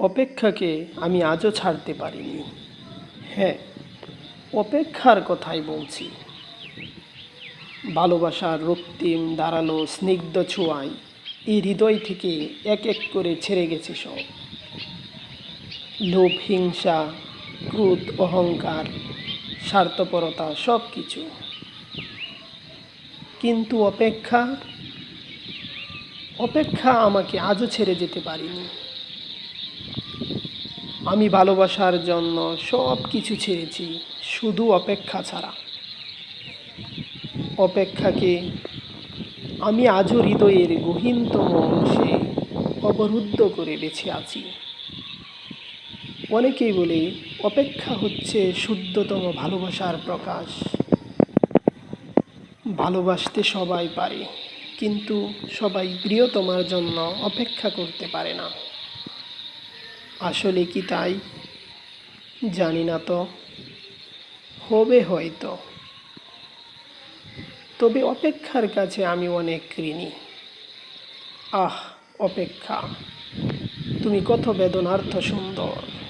অপেক্ষাকে আমি আজও ছাড়তে পারিনি। হ্যাঁ, অপেক্ষার কথাই বলছি। ভালোবাসার রক্তিম দাঁড়ালো স্নিগ্ধ ছোঁয়ায় এই হৃদয় থেকে এক এক করে ছেড়ে গেছে সব। লোভ, হিংসা, ক্রোধ, অহংকার, স্বার্থপরতা, সব কিছু। কিন্তু অপেক্ষা অপেক্ষা আমাকে আজও ছেড়ে যেতে পারিনি। আমি ভালোবাসার জন্য সব কিছু ছেড়েছি, শুধু অপেক্ষা ছাড়া। অপেক্ষাকে আমি আজও হৃদয়ের গহীনতম অংশে অবরুদ্ধ করে বেঁচে আছি। অনেকেই বলে অপেক্ষা হচ্ছে শুদ্ধতম ভালোবাসার প্রকাশ। ভালোবাসতে সবাই পারে, কিন্তু সবাই প্রিয়তমার জন্য অপেক্ষা করতে পারে না। আসলে কি তাই? জানি না তো, হবে হয়তো। তবে অপেক্ষার কাছে আমি অনেক ঋণী। আহ, অপেক্ষা, তুমি কত বেদনার্থ সুন্দর।